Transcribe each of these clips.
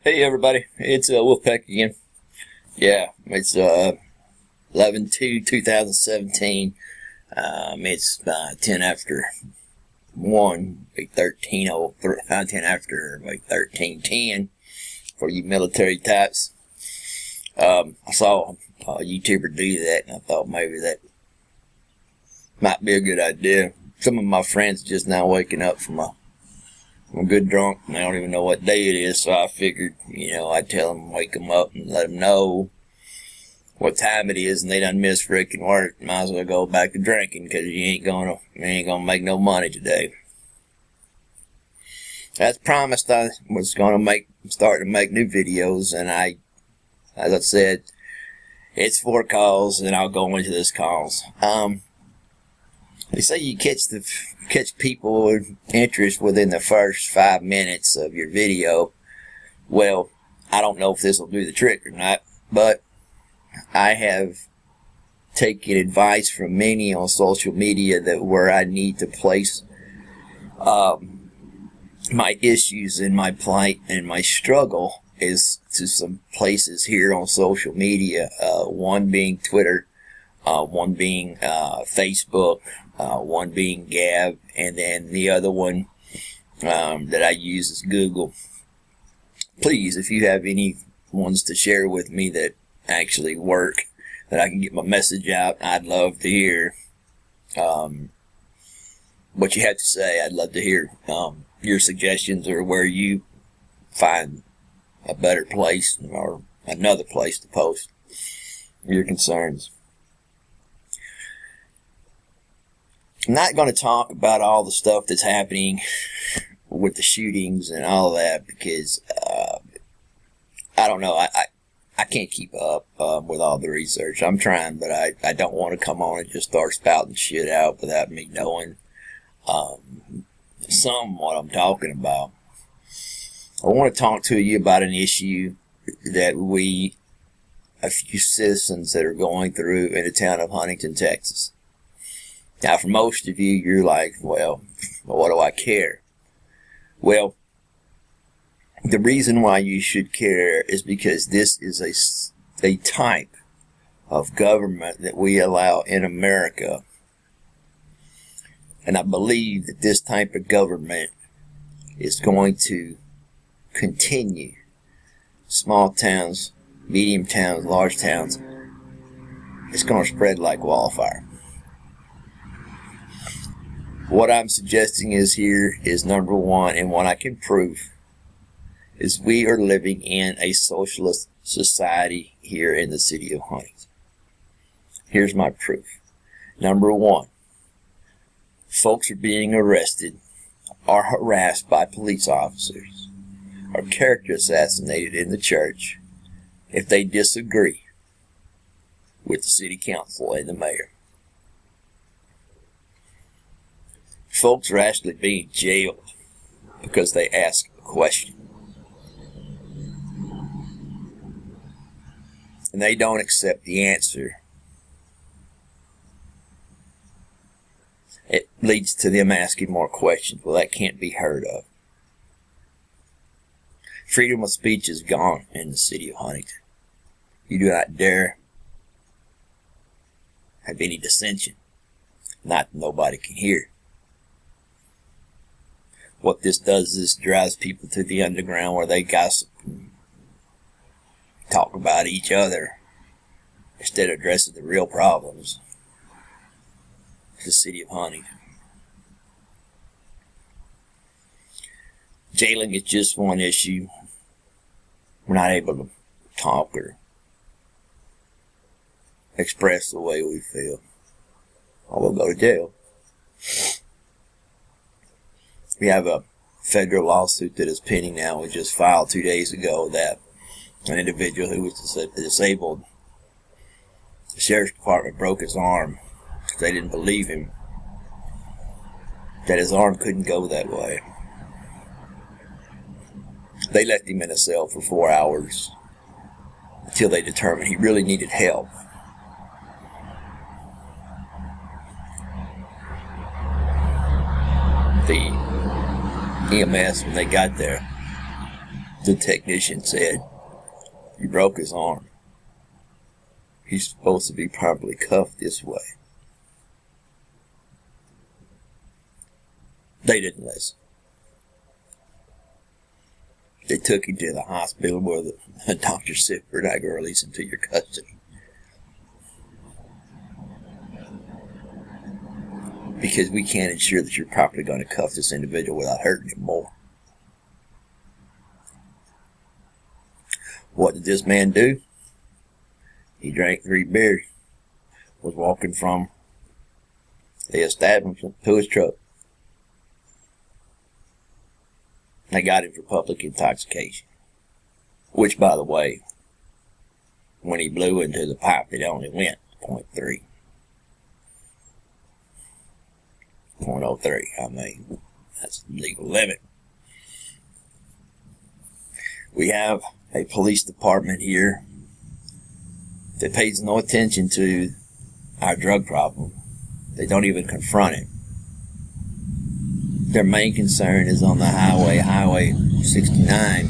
Hey everybody, it's Wolfpack again. Yeah, it's 11/2/2017. It's 10 after 1, like 10 after like 13:10 for you military types. I saw a YouTuber do that, and I thought maybe that might be a good idea. Some of my friends just now waking up from a good drunk, and I don't even know what day it is, so I figured, I'd tell them, wake them up and let them know what time it is, and they done missed freaking work. Might as well go back to drinking, because you ain't gonna make no money today. As promised, I was gonna start to make new videos, and as I said, it's 4 calls, and I'll go into this calls. They say you catch people interest within the first 5 minutes of your video. Well, I don't know if this will do the trick or not, but I have taken advice from many on social media that where I need to place my issues and my plight and my struggle is to some places here on social media, one being Twitter, one being Facebook, one being Gab, and then the other one that I use is Google. Please, if you have any ones to share with me that actually work, that I can get my message out, I'd love to hear what you have to say. I'd love to hear your suggestions, or where you find a better place or another place to post your concerns. I'm not going to talk about all the stuff that's happening with the shootings and all that, because I don't know. I can't keep up with all the research. I'm trying, but I don't want to come on and just start spouting shit out without me knowing what I'm talking about. I want to talk to you about an issue that a few citizens that are going through in the town of Huntington, Texas. Now, for most of you, you're like, well, what do I care? Well, the reason why you should care is because this is a type of government that we allow in America. And I believe that this type of government is going to continue. Small towns, medium towns, large towns, it's going to spread like wildfire. What I'm suggesting is number one, and what I can prove, is we are living in a socialist society here in the city of Huntington. Here's my proof. Number one, folks are being arrested, are harassed by police officers, are character assassinated in the church if they disagree with the city council and the mayor. Folks are actually being jailed because they ask a question. And they don't accept the answer. It leads to them asking more questions. Well, that can't be heard of. Freedom of speech is gone in the city of Huntington. You do not dare have any dissension. Not that nobody can hear. What this does is drives people to the underground where they gossip and talk about each other instead of addressing the real problems. The city of Huntington. Jailing is just one issue. We're not able to talk or express the way we feel, or we'll go to jail. We have a federal lawsuit that is pending now. We just filed 2 days ago that an individual who was disabled, the sheriff's department broke his arm. They didn't believe him that his arm couldn't go that way. They left him in a cell for 4 hours until they determined he really needed help. The EMS, when they got there, The technician said, "You broke his arm. He's supposed to be properly cuffed this way." They didn't listen. They took him to the hospital where the doctor said, "We're not going to release him to your custody." Because we can't ensure that you're properly going to cuff this individual without hurting him more. What did this man do? He drank 3 beers, was walking from the establishment to his truck. They got him for public intoxication. Which, by the way, when he blew into the pipe, it only went 0.3. 0.03, I mean, that's the legal limit. We have a police department here that pays no attention to our drug problem. They don't even confront it. Their main concern is on the highway, Highway 69,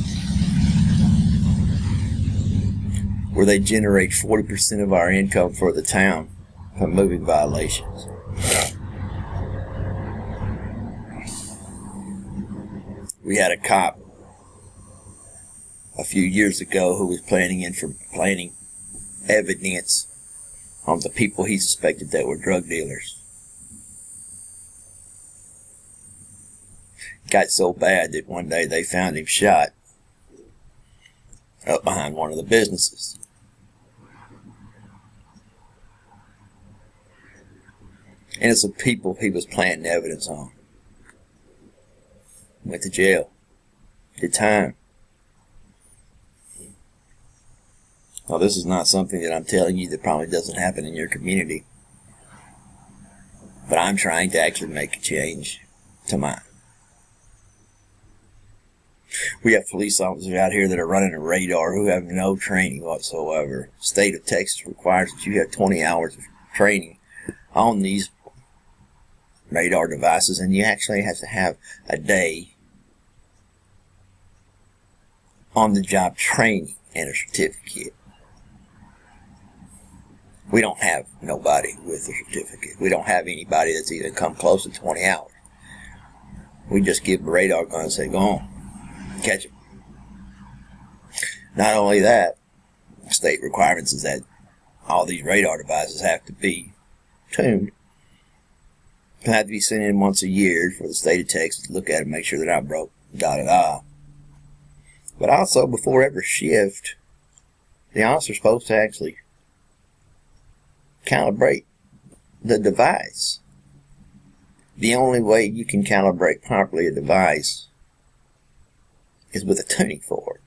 where they generate 40% of our income for the town from moving violations. We had a cop a few years ago who was planning evidence on the people he suspected that were drug dealers. Got so bad that one day they found him shot up behind one of the businesses. And it's the people he was planting evidence on. Went to jail. Did time. Well, this is not something that I'm telling you that probably doesn't happen in your community. But I'm trying to actually make a change to mine. We have police officers out here that are running a radar who have no training whatsoever. The state of Texas requires that you have 20 hours of training on these radar devices, and you actually have to have a day on-the-job training and a certificate. We don't have nobody with a certificate. We don't have anybody that's even come close to 20 hours. We just give a radar gun and say, "Go on, catch him." Not only that, state requirements is that all these radar devices have to be tuned. They have to be sent in once a year for the state of Texas to look at it and make sure they're not broke, da-da-da. But also, before every shift, the officer's supposed to actually calibrate the device. The only way you can calibrate properly a device is with a tuning fork.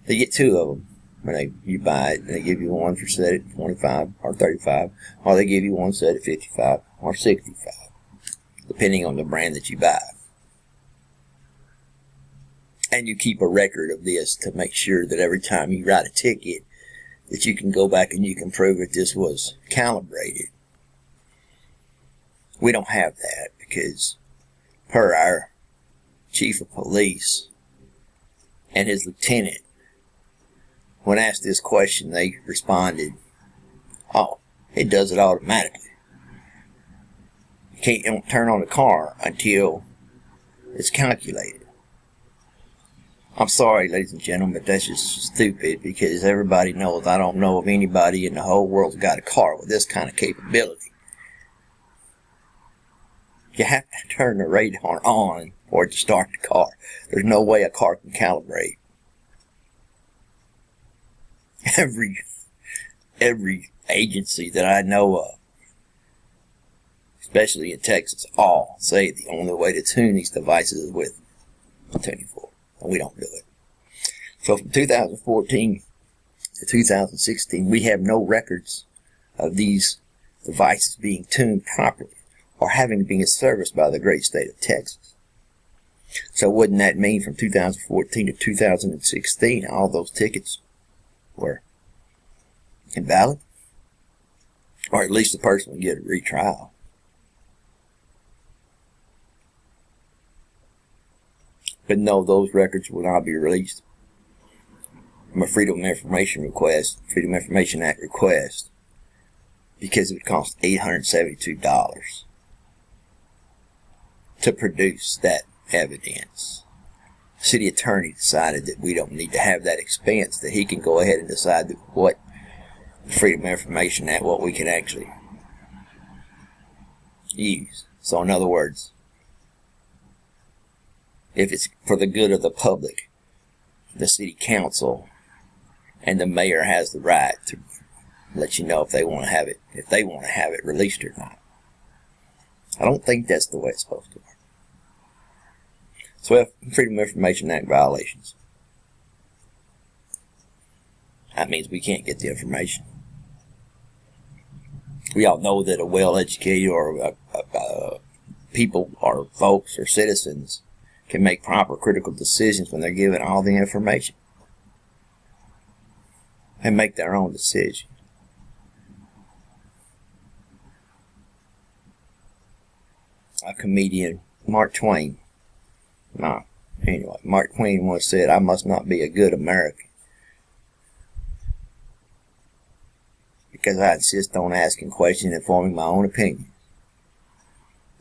They get 2 of them when you buy it. They give you one for set at 25 or 35, or they give you one set at 55 or 65, depending on the brand that you buy. And you keep a record of this to make sure that every time you write a ticket, that you can go back and you can prove that this was calibrated. We don't have that because, per our chief of police and his lieutenant, when asked this question, they responded, "Oh, it does it automatically. You don't turn on the car until it's calculated." I'm sorry, ladies and gentlemen, but that's just stupid, because everybody knows I don't know of anybody in the whole world who's got a car with this kind of capability. You have to turn the radar on for it to start the car. There's no way a car can calibrate. Every agency that I know of, especially in Texas, all say the only way to tune these devices is with a tuning fork. And we don't do it. So from 2014 to 2016, we have no records of these devices being tuned properly or having been serviced by the great state of Texas. So wouldn't that mean from 2014 to 2016, all those tickets were invalid? Or at least the person would get a retrial. But no, those records will not be released from a Freedom of Information Act request, because it would cost $872 to produce that evidence. The city attorney decided that we don't need to have that expense, that he can go ahead and decide what the Freedom of Information Act, what we can actually use. So in other words, if it's for the good of the public, the city council and the mayor has the right to let you know if they want to have it released or not. I don't think that's the way it's supposed to work. So we have Freedom of Information Act violations. That means we can't get the information. We all know that a well-educated or people or folks or citizens can make proper critical decisions when they're given all the information and make their own decision. A comedian, Mark Twain once said, "I must not be a good American because I insist on asking questions and forming my own opinion."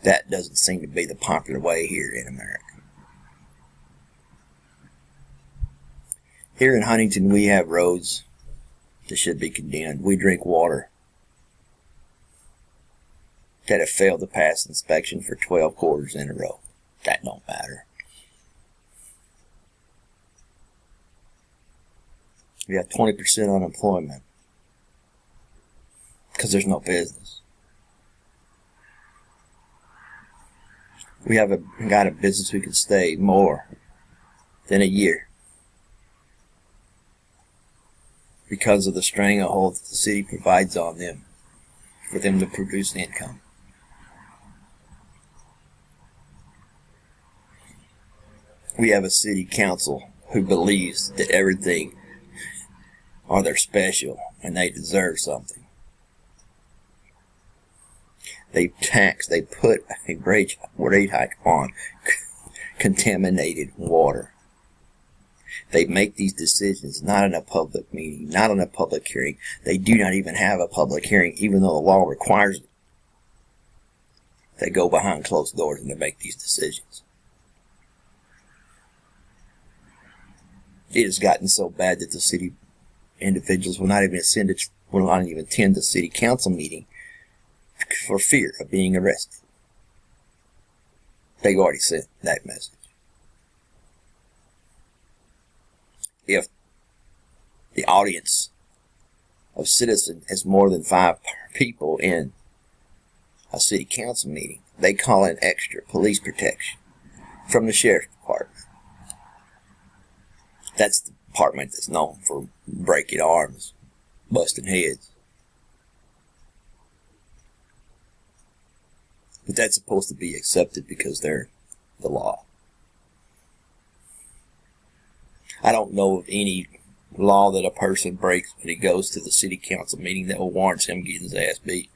That doesn't seem to be the popular way here in America. Here in Huntington, we have roads that should be condemned. We drink water that have failed to pass inspection for 12 quarters in a row. That don't matter. We have 20% unemployment because there's no business. We have got a business who can stay more than a year because of the stranglehold that the city provides on them for them to produce income. We have a city council who believes that everything or they're special and they deserve something. They put a rate hike on contaminated water. They make these decisions not in a public meeting, not in a public hearing. They do not even have a public hearing, even though the law requires it. They go behind closed doors and they make these decisions. It has gotten so bad that the city individuals will not even attend the city council meeting for fear of being arrested. They already sent that message. If the audience of citizens is more than 5 people in a city council meeting, they call in extra police protection from the sheriff's department. That's the department that's known for breaking arms, busting heads. But that's supposed to be accepted because they're the law. I don't know of any law that a person breaks when he goes to the city council meeting that will warrant him getting his ass beat.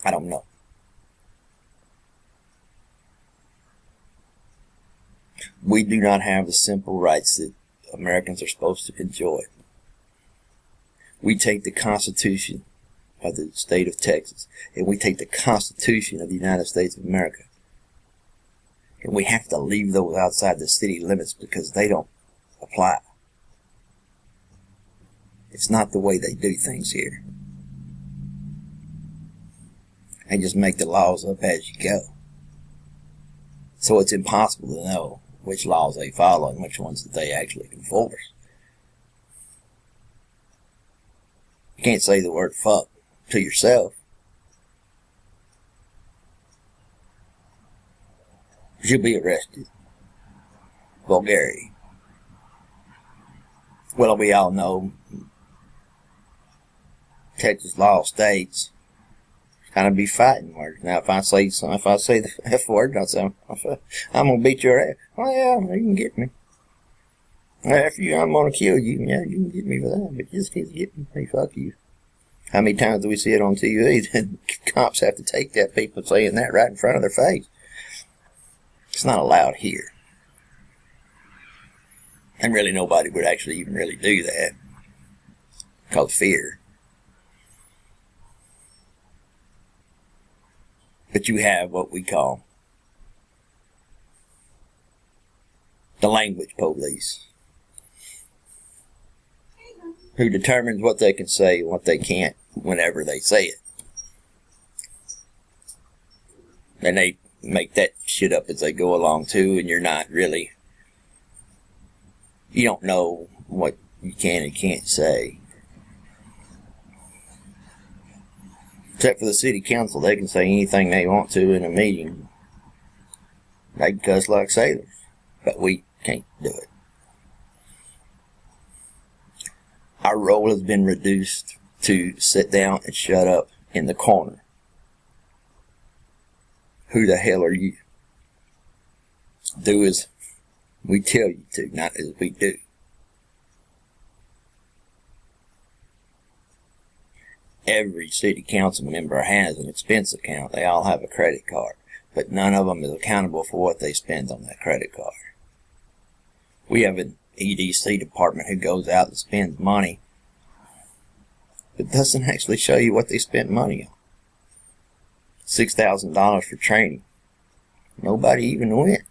I don't know. We do not have the simple rights that Americans are supposed to enjoy. We take the Constitution of the state of Texas, and we take the Constitution of the United States of America, and we have to leave those outside the city limits because they don't apply. It's not the way they do things here. And just make the laws up as you go. So it's impossible to know which laws they follow and which ones that they actually enforce. You can't say the word fuck to yourself. You'll be arrested. Vulgarity. Well, we all know Texas law states kind of be fighting words. Now, if I say the F word, I'm gonna beat your ass. Oh yeah, you can get me. After I'm gonna kill you. Yeah, you can get me for that. But you just can't get me. Hey, fuck you. How many times do we see it on TV? Then cops have to take that people saying that right in front of their face. It's not allowed here. And really nobody would actually even really do that. Called fear. But you have what we call the language police, who determines what they can say and what they can't whenever they say it. And they make that shit up as they go along too, and you're not really, you don't know what you can and can't say. Except for the city council, they can say anything they want to in a meeting. They can cuss like sailors, but we can't do it. Our role has been reduced to sit down and shut up in the corner. Who the hell are you? Do as we tell you to, not as we do. Every city council member has an expense account. They all have a credit card, but none of them is accountable for what they spend on that credit card. We have an EDC department who goes out and spends money, but doesn't actually show you what they spent money on. $6,000 for training. Nobody even went.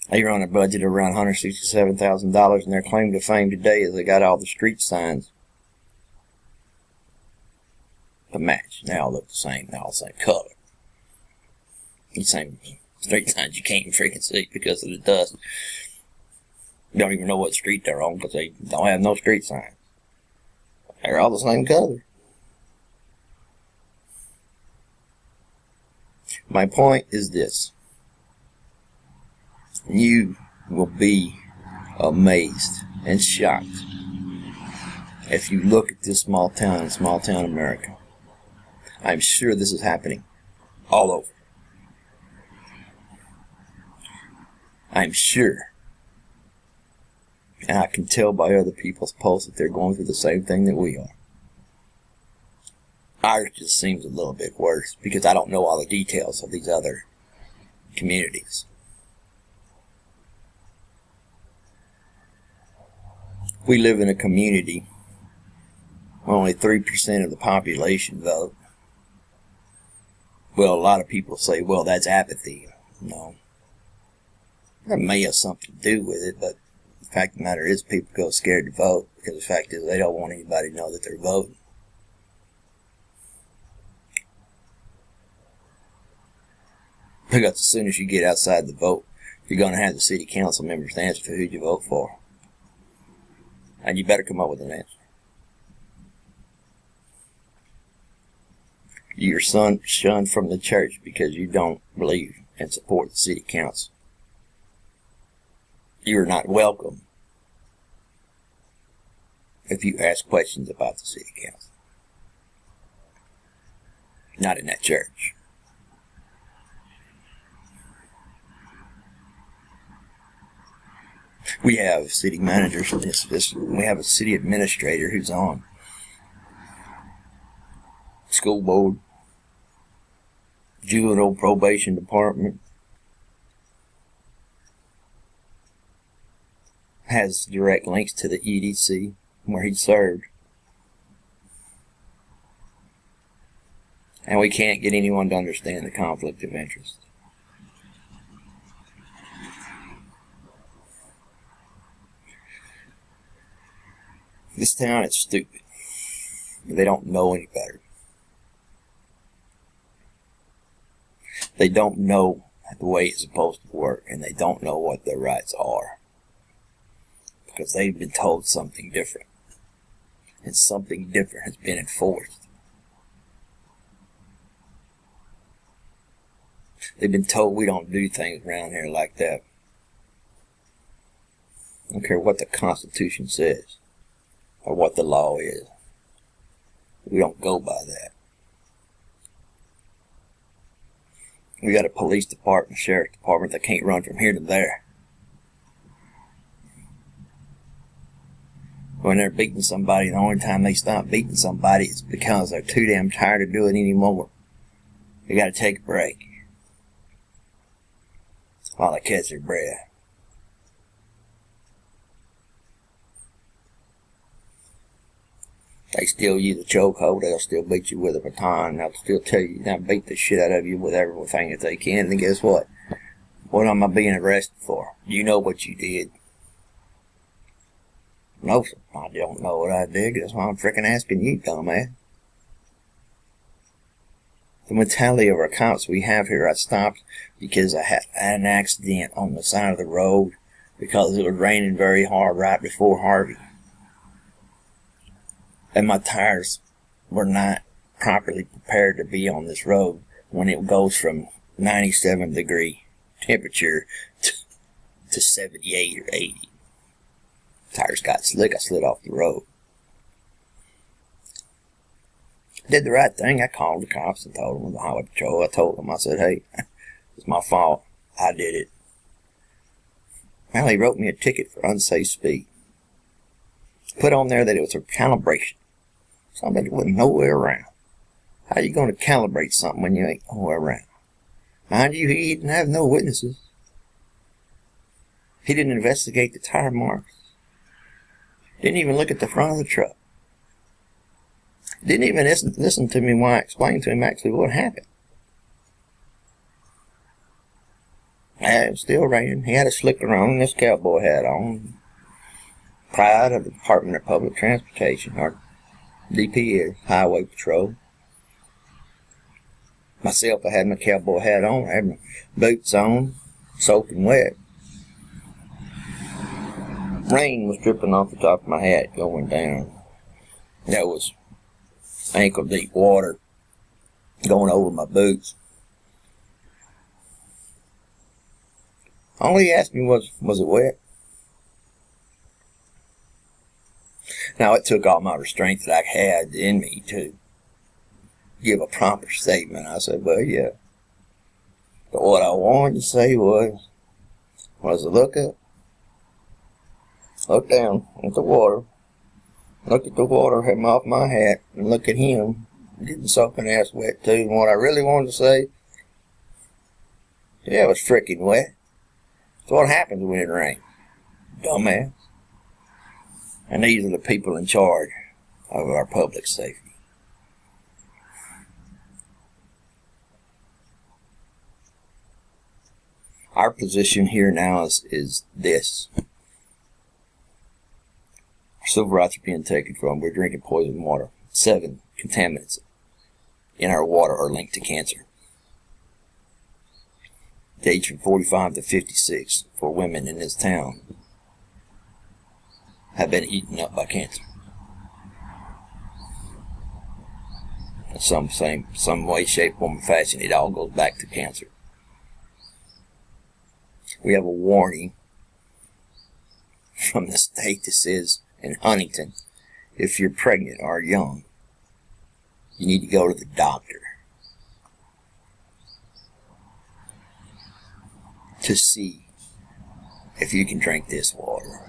They run a budget of around $167,000, and their claim to fame today is they got all the street signs to match. They all look the same. They all the same color. These same street signs you can't even freaking see because of the dust. You don't even know what street they're on because they don't have no street signs. They're all the same color. My point is this. You will be amazed and shocked if you look at this small town in small town America. I'm sure this is happening all over. I'm sure. And I can tell by other people's posts that they're going through the same thing that we are. Ours just seems a little bit worse because I don't know all the details of these other communities. We live in a community where only 3% of the population vote. Well, a lot of people say, well, that's apathy. No. That may have something to do with it, but the fact of the matter is people go scared to vote because the fact is they don't want anybody to know that they're voting. Because as soon as you get outside the vote, you're going to have the city council members answer for who you vote for. And you better come up with an answer. You're shunned from the church because you don't believe and support the city council. You are not welcome if you ask questions about the city council. Not in that church. We have city managers. We have a city administrator who's on school board, juvenile probation department, has direct links to the EDC where he served. And we can't get anyone to understand the conflict of interest. This town is stupid. They don't know any better. They don't know the way it's supposed to work, and they don't know what their rights are. Because they've been told something different. And something different has been enforced. They've been told we don't do things around here like that. I don't care what the Constitution says. Or what the law is. We don't go by that. We got a police department, sheriff department that can't run from here to there. When they're beating somebody, the only time they stop beating somebody is because they're too damn tired of doing it anymore. They got to take a break. while they catch their breath. They still use a chokehold. They'll still beat you with a baton. They'll still tell you, they'll beat the shit out of you with everything that they can. And guess what? What am I being arrested for? You know what you did. No, sir. I don't know what I did. That's why I'm freaking asking you, dumbass. The mentality of our cops we have here, I stopped because I had an accident on the side of the road because it was raining very hard right before Harvey. And my tires were not properly prepared to be on this road when it goes from 97-degree temperature to 78 or 80. Tires got slick. I slid off the road. I did the right thing. I called the cops and told them, the highway patrol. I told them, I said, hey, it's my fault. I did it. Well, he wrote me a ticket for unsafe speed. Put on there that it was a calibration. Something that wasn't nowhere around. How are you going to calibrate something when you ain't nowhere around? Mind you, he didn't have no witnesses. He didn't investigate the tire marks. Didn't even look at the front of the truck. Didn't even listen to me while I explained to him actually what happened. It was still raining. He had a slicker on and this cowboy hat on. Pride of the Department of Public Transportation, or DPS, Highway Patrol. Myself, I had my cowboy hat on. I had my boots on, soaking wet. Rain was dripping off the top of my hat going down. That was ankle deep water going over my boots. All he asked me was it wet? Now, it took all my restraint that I had in me to give a proper statement. I said, well, yeah. But what I wanted to say was look up, look down at the water, look at the water come off my hat, and look at him getting soaking ass wet too. And what I really wanted to say, yeah, it was freaking wet. That's what happens when it rains, dumbass. And these are the people in charge of our public safety. Our position here now is this. Our civil rights are being taken from. We're drinking poison water. 7 contaminants in our water are linked to cancer. The age from 45 to 56 for women in this town have been eaten up by cancer. In some way, shape, form, or fashion, it all goes back to cancer. We have a warning from the state that says in Huntington, if you're pregnant or young, you need to go to the doctor to see if you can drink this water.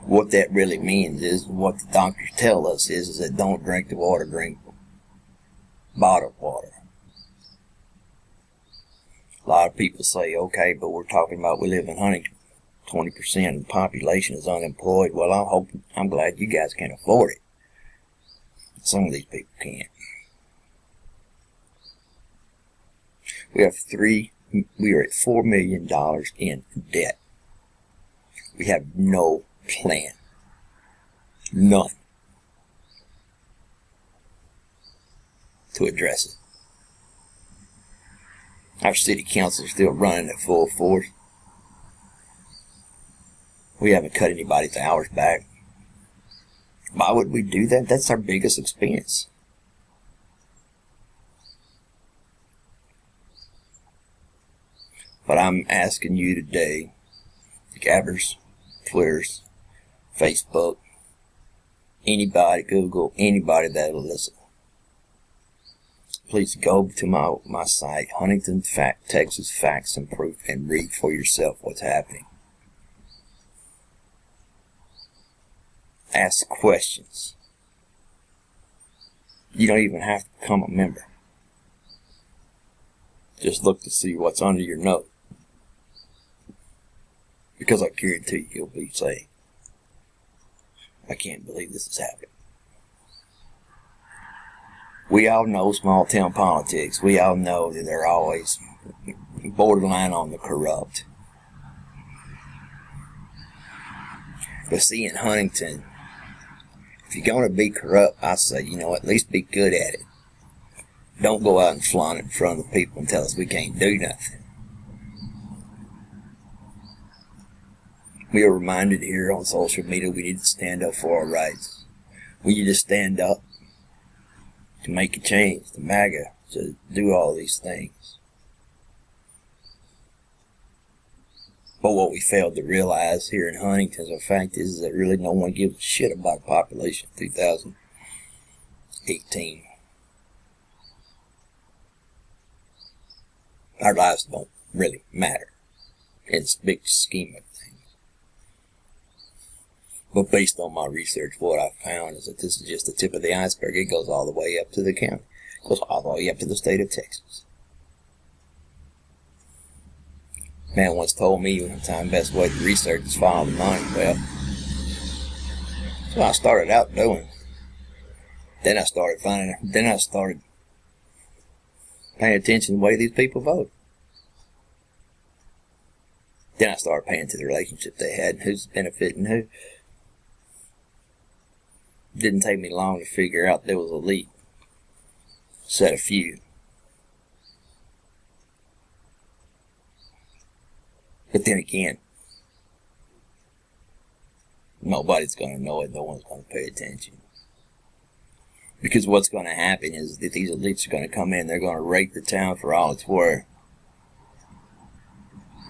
What that really means is, what the doctors tell us is that don't drink the water, drink bottled water. A lot of people say, okay, but we're talking about we live in Huntington. 20% of the population is unemployed. Well, I'm glad you guys can afford it. Some of these people can't. We are at $4 million in debt. We have no plan. None. To address it. Our city council is still running at full force. We haven't cut anybody's hours back. Why would we do that? That's our biggest expense. But I'm asking you today, Gabbers, Twitters, Facebook, anybody, Google, anybody that'll listen. Please go to my site, Huntington Texas Facts and Proof, and read for yourself what's happening. Ask questions. You don't even have to become a member. Just look to see what's under your note. Because I guarantee you, you'll be saying, I can't believe this is happening. We all know small town politics. We all know that they're always borderline on the corrupt. But see, in Huntington, if you're going to be corrupt, I say, at least be good at it. Don't go out and flaunt it in front of the people and tell us we can't do nothing. We are reminded here on social media we need to stand up for our rights. We need to stand up to make a change, to MAGA, to do all these things. But what we failed to realize here in Huntington, the fact is that really no one gives a shit about the population in 2018. Our lives don't really matter in this big scheme of things. But based on my research, what I found is that this is just the tip of the iceberg. It goes all the way up to the county. It goes all the way up to the state of Texas. Man once told me one time, best way to research is follow the money. Well, that's what I started out doing. Then I started paying attention to the way these people vote. Then I started paying to the relationship they had and who's benefiting who. Didn't take me long to figure out there was a elite set of few. But then again, nobody's going to know it. No one's going to pay attention. Because what's going to happen is that these elites are going to come in. They're going to rake the town for all it's worth.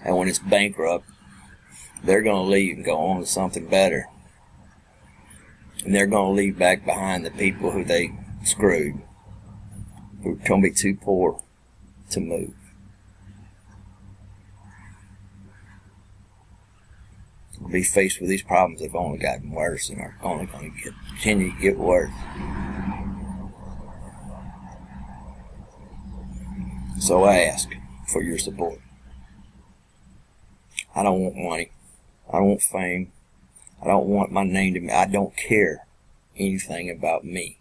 And when it's bankrupt, they're going to leave and go on to something better. And they're going to leave back behind the people who they screwed, who are going to be too poor to move. We'll be faced with these problems. They've only gotten worse and are only going to continue to get worse. So I ask for your support. I don't want money. I don't want fame. I don't want my name to be. I don't care anything about me.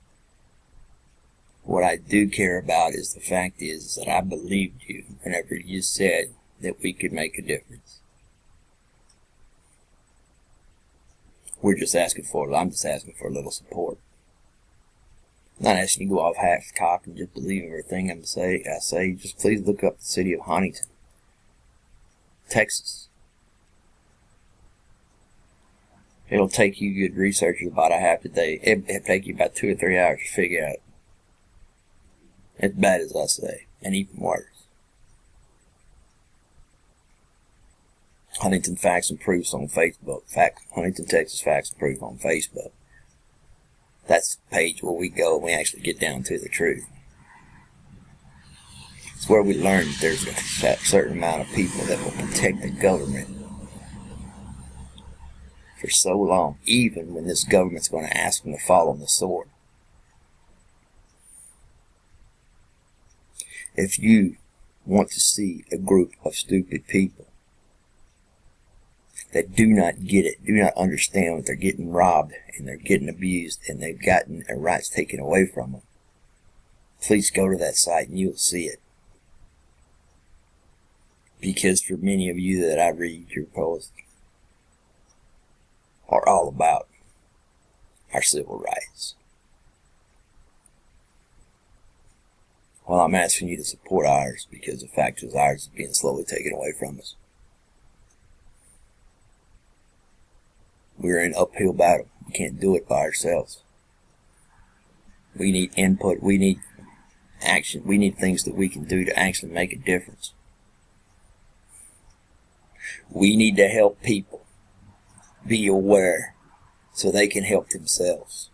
What I do care about is the fact is that I believed you whenever you said that we could make a difference. I'm just asking for a little support. I'm not asking you to go off half-cocked and just believe everything I say, just please look up the city of Huntington, Texas. It'll take you good researchers about a half a day. It'll take you about 2 or 3 hours to figure out. As bad as I say, and even worse. Huntington Facts and Proofs on Facebook. Huntington Texas Facts and Proof on Facebook. That's the page where we go and we actually get down to the truth. It's where we learn that there's a certain amount of people that will protect the government for so long, even when this government's going to ask them to fall on the sword. If you want to see a group of stupid people that do not get it, do not understand that they're getting robbed and they're getting abused and they've gotten their rights taken away from them, please go to that site and you'll see it. Because for many of you that I read your posts are all about our civil rights. Well, I'm asking you to support ours because the fact is ours is being slowly taken away from us. We're in an uphill battle. We can't do it by ourselves. We need input. We need action. We need things that we can do to actually make a difference. We need to help people be aware so they can help themselves.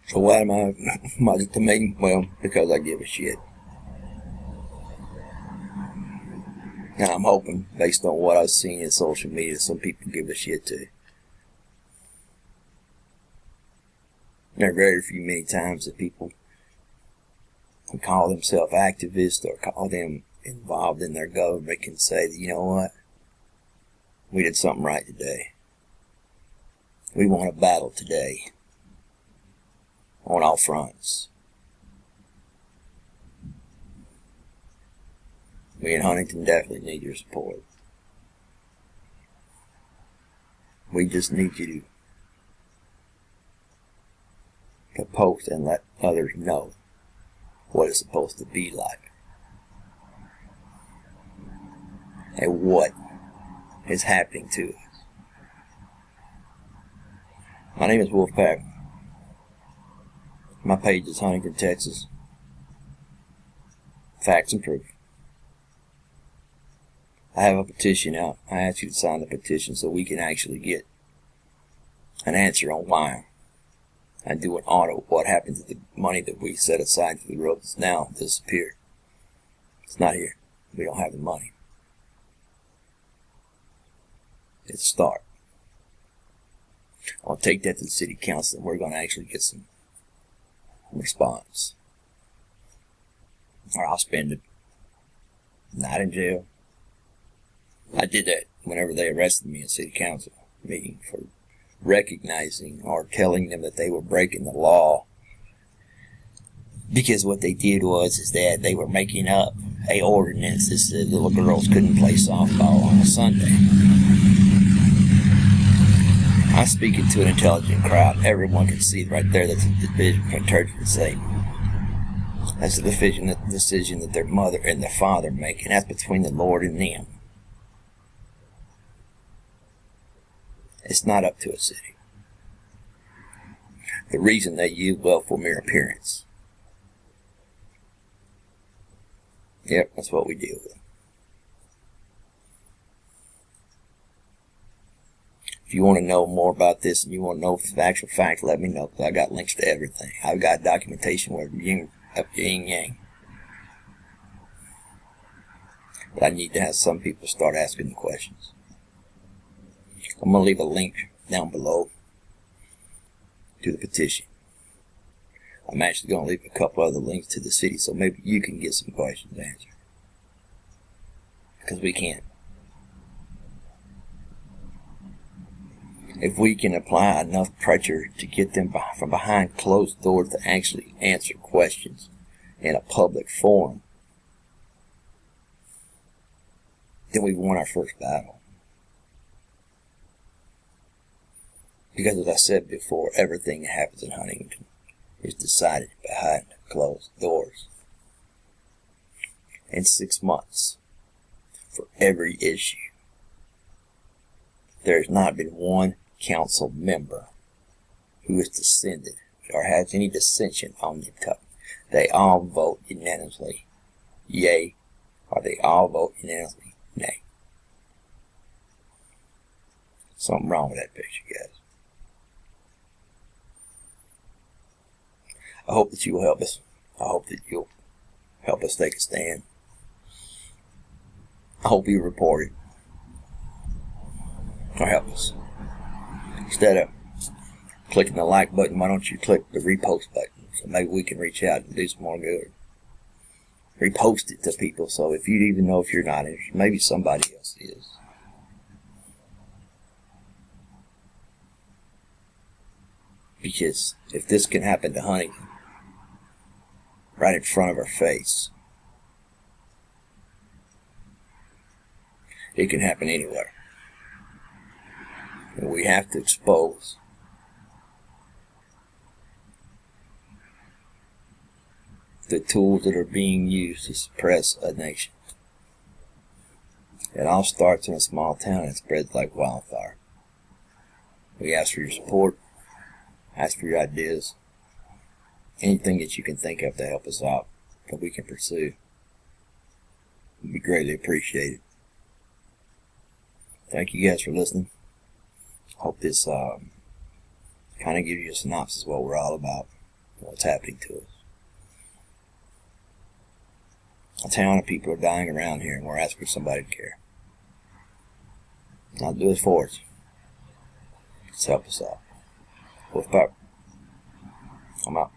So why am I to me? Well, because I give a shit. And I'm hoping, based on what I've seen in social media, some people give a shit too. There are very few many times that people who call themselves activists or call them involved in their government can say that, you know what, we did something right today. We won a battle today on all fronts. We in Huntington definitely need your support. We just need you to post and let others know what it's supposed to be like and what is happening to us. My name is Wolfpack. My page is Huntington, Texas. Facts and proof. I have a petition out. I ask you to sign the petition so we can actually get an answer on why. And do an audit of what happened to the money that we set aside for the road that's now disappeared. It's not here. We don't have the money. It's a start. I'll take that to the city council and we're going to actually get some response. Or I'll spend a night in jail. I did that whenever they arrested me in city council meeting for recognizing or telling them that they were breaking the law, because what they did is that they were making up a ordinance that said little girls couldn't play softball on a Sunday. I'm speaking to an intelligent crowd. Everyone can see right there that's a division between church and state. That's the decision that their mother and their father make, and that's between the Lord and them. It's not up to a city. The reason they use well for mere appearance. Yep, that's what we deal with. If you want to know more about this and you want to know the actual fact, let me know, because I got links to everything. I've got documentation where yin yang. But I need to have some people start asking the questions. I'm going to leave a link down below to the petition. I'm actually going to leave a couple other links to the city so maybe you can get some questions answered. Because we can't. If we can apply enough pressure to get them from behind closed doors to actually answer questions in a public forum, then we've won our first battle. Because as I said before, everything that happens in Huntington is decided behind closed doors. In 6 months, for every issue, there has not been one council member who is dissented or has any dissension on the topic. They all vote unanimously yay, or they all vote unanimously nay. Something wrong with that picture, guys. I hope that you will help us. I hope that you'll help us take a stand. I hope you report it. Or help us. Instead of clicking the like button, why don't you click the repost button so maybe we can reach out and do some more good. Repost it to people so if you even know if you're not interested, maybe somebody else is. Because if this can happen to Huntington, right in front of our face, it can happen anywhere. And we have to expose the tools that are being used to suppress a nation. It all starts in a small town and spreads like wildfire. We ask for your support, ask for your ideas, anything that you can think of to help us out that we can pursue would be greatly appreciated. Thank you guys for listening. Hope this kind of gives you a synopsis of what we're all about, what's happening to us. A town of people are dying around here, and we're asking for somebody to care. Not do it for us. Just help us out. Wolfpack. I'm out.